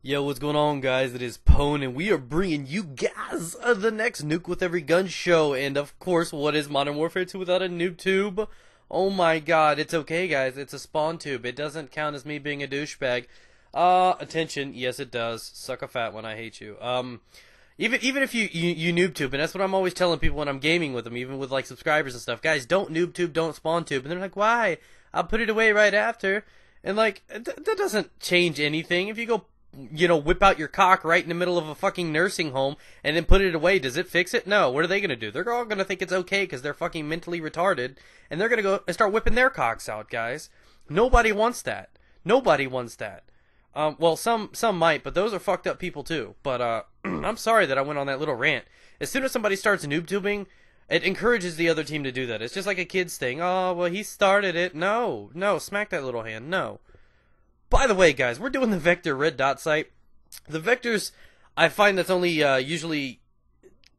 Yo, what's going on, guys? It is Pone, and we are bringing you guys the next Nuke with Every Gun show. And of course, what is Modern Warfare 2 without a noob tube? Oh my god, it's okay, guys. It's a spawn tube. It doesn't count as me being a douchebag. Attention. Yes, it does. Suck a fat one. I hate you. Even if you noob tube, and that's what I'm always telling people when I'm gaming with them, even with like subscribers and stuff. Guys, don't noob tube, don't spawn tube. And they're like, why? I'll put it away right after. And like, that doesn't change anything. If you go whip out your cock right in the middle of a fucking nursing home and then put it away, does it fix it? No. What are they going to do? They're all going to think it's okay because they're fucking mentally retarded, and they're going to go and start whipping their cocks out, guys. Nobody wants that. Nobody wants that. Well, some might, but those are fucked up people too. But, I'm sorry that I went on that little rant. As soon as somebody starts noob tubing, it encourages the other team to do that. It's just like a kid's thing. Oh, well, he started it. No, smack that little hand. No. By the way, guys, we're doing the Vector red dot sight. The Vectors, I find that's only usually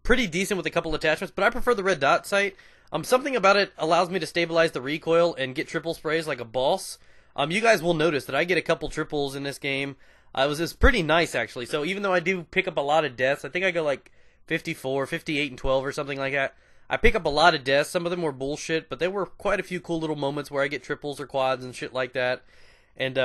pretty decent with a couple attachments, but I prefer the red dot sight. Something about it allows me to stabilize the recoil and get triple sprays like a boss. You guys will notice that I get a couple triples in this game. It's pretty nice, actually. So even though I do pick up a lot of deaths, I think I go like 54, 58, and 12 or something like that. I pick up a lot of deaths. Some of them were bullshit, but there were quite a few cool little moments where I get triples or quads and shit like that. And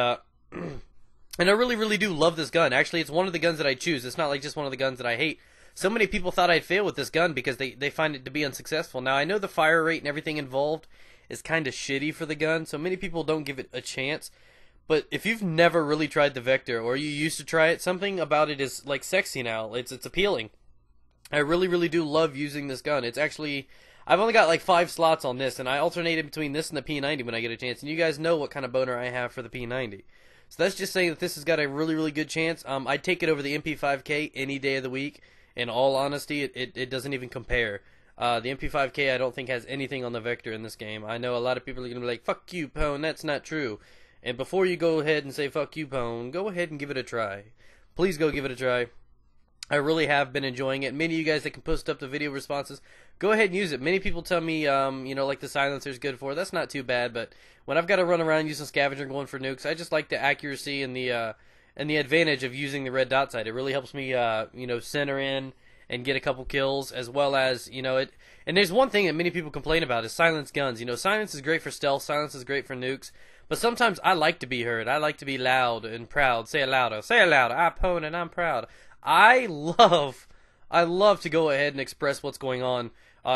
and I really, really do love this gun. Actually, it's one of the guns that I choose. It's not like just one of the guns that I hate. So many people thought I'd fail with this gun because they find it to be unsuccessful. Now, I know the fire rate and everything involved is kind of shitty for the gun, so many people don't give it a chance. But if you've never really tried the Vector, or you used to try it, something about it is like sexy now. It's appealing. I really, really do love using this gun. It's actually, I've only got like 5 slots on this, and I alternate between this and the P90 when I get a chance. And you guys know what kind of boner I have for the P90. So that's just saying that this has got a really, really good chance. I'd take it over the MP5K any day of the week. In all honesty, it doesn't even compare. The MP5K I don't think has anything on the Vector in this game. I know a lot of people are going to be like, fuck you, Pone, that's not true. And before you go ahead and say, fuck you, Pone, go ahead and give it a try. Please go give it a try. I really have been enjoying it. Many of you guys that can post up the video responses, go ahead and use it. Many people tell me, like the silencer is good for it. That's not too bad, but when I've got to run around using scavenger going for nukes, I just like the accuracy and the advantage of using the red dot sight. It really helps me, center in and get a couple kills, as well as, it. And there's one thing that many people complain about is silence guns. Silence is great for stealth. Silence is great for nukes. But sometimes I like to be heard. I like to be loud and proud. Say it louder. Say it louder. I'm Pone and I'm proud. I love to go ahead and express what's going on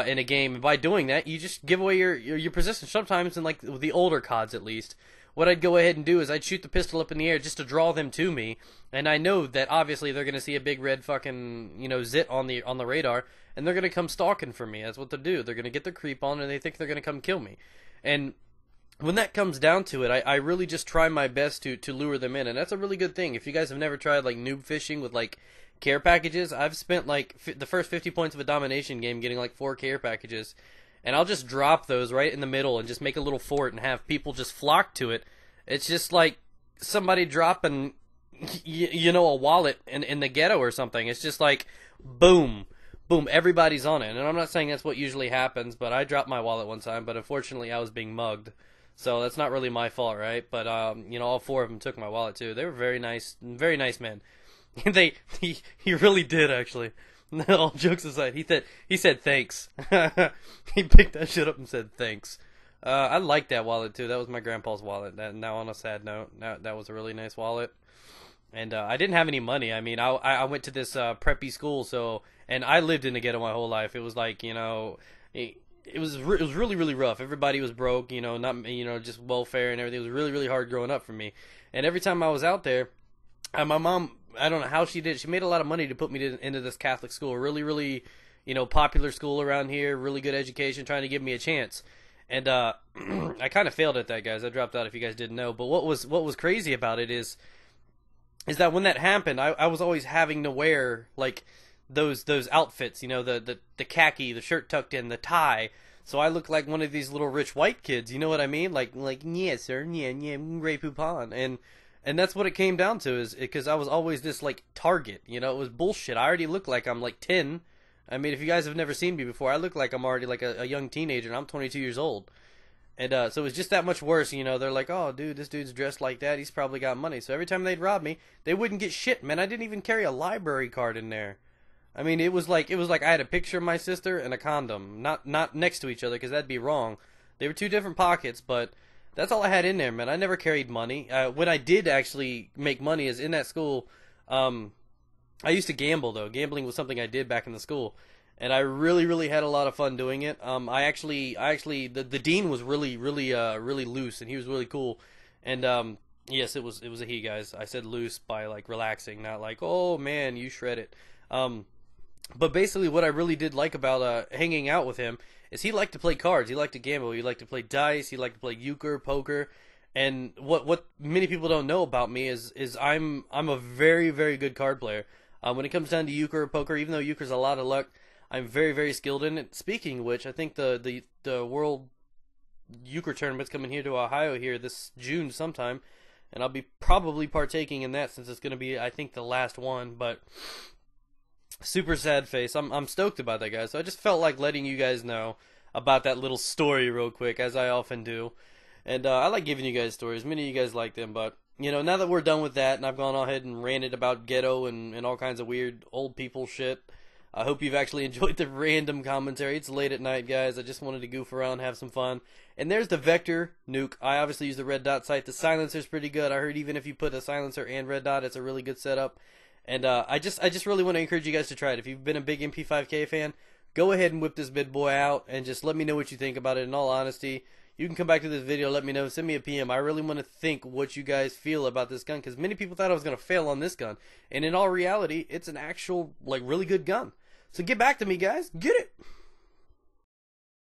in a game, and by doing that, you just give away your position. Sometimes, in like the older CODs at least, what I'd go ahead and do is I'd shoot the pistol up in the air just to draw them to me, and I know that obviously they're gonna see a big red fucking zit on the radar, and they're gonna come stalking for me. That's what they'll do. They're gonna get their creep on, and they think they're gonna come kill me, and when that comes down to it, I really just try my best to lure them in, and that's a really good thing. If you guys have never tried like noob fishing with like care packages, I've spent like the first 50 points of a domination game getting like 4 care packages, and I'll just drop those right in the middle and just make a little fort and have people just flock to it. It's just like somebody dropping a wallet in the ghetto or something. It's just like boom, boom, everybody's on it. And I'm not saying that's what usually happens, but I dropped my wallet one time, but unfortunately I was being mugged. So that's not really my fault, right? But all 4 of them took my wallet too. They were very nice men. He really did, actually. All jokes aside, he said thanks. He picked that shit up and said thanks. I liked that wallet too. That was my grandpa's wallet. Now on a sad note, that was a really nice wallet. And I didn't have any money. I mean, I went to this preppy school, and I lived in the ghetto my whole life. It was like it was really, really rough. Everybody was broke, not just welfare and everything. It was really, really hard growing up for me. And every time I was out there, my mom, I don't know how she did. She made a lot of money to put me into this Catholic school, really, really, popular school around here, really good education, trying to give me a chance. And I kind of failed at that, guys. I dropped out if you guys didn't know. But what was crazy about it is that when that happened, I was always having to wear like those outfits, the khaki, the shirt tucked in, the tie. So I look like one of these little rich white kids, you know what I mean? Like yeah, sir, yeah, Ray Poupon. And that's what it came down to, is because I was always this like target, it was bullshit. I already look like I'm like 10. I mean, if you guys have never seen me before, I look like I'm already like a young teenager, and I'm 22 years old. And so it was just that much worse, you know. They're like, "Oh, dude, this dude's dressed like that. He's probably got money." So every time they'd rob me, they wouldn't get shit, man. I didn't even carry a library card in there. I mean, it was like I had a picture of my sister and a condom, not next to each other, because that'd be wrong. They were two different pockets, but that's all I had in there, man. I never carried money. When I did actually make money is in that school. I used to gamble though. Gambling was something I did back in the school, and I really, really had a lot of fun doing it. The dean was really loose, and he was really cool. And yes, it was a he, guys. I said loose by like relaxing, not like, oh man, you shred it. But basically, what I really did like about hanging out with him is he liked to play cards. He liked to gamble. He liked to play dice. He liked to play euchre, poker. And what many people don't know about me is I'm a very, very good card player. When it comes down to euchre or poker, even though euchre's a lot of luck, I'm very, very skilled in it. Speaking of which, I think the world euchre tournament's coming here to Ohio here this June sometime, and I'll be probably partaking in that since it's going to be, I think, the last one. But super sad face. I'm stoked about that, guys. So I just felt like letting you guys know about that little story real quick, as I often do. And I like giving you guys stories. Many of you guys like them, but you know, now that we're done with that, and I've gone ahead and ranted about ghetto and all kinds of weird old people shit, I hope you've actually enjoyed the random commentary. It's late at night, guys. I just wanted to goof around, have some fun. And there's the Vector Nuke. I obviously use the red dot sight. The silencer's pretty good. I heard even if you put a silencer and red dot, it's a really good setup. And I just really want to encourage you guys to try it. If you've been a big MP5K fan, go ahead and whip this big boy out and just let me know what you think about it. In all honesty, you can come back to this video, let me know, send me a PM. I really want to think what you guys feel about this gun, because many people thought I was going to fail on this gun. And in all reality, it's an actual, like, really good gun. So get back to me, guys. Get it!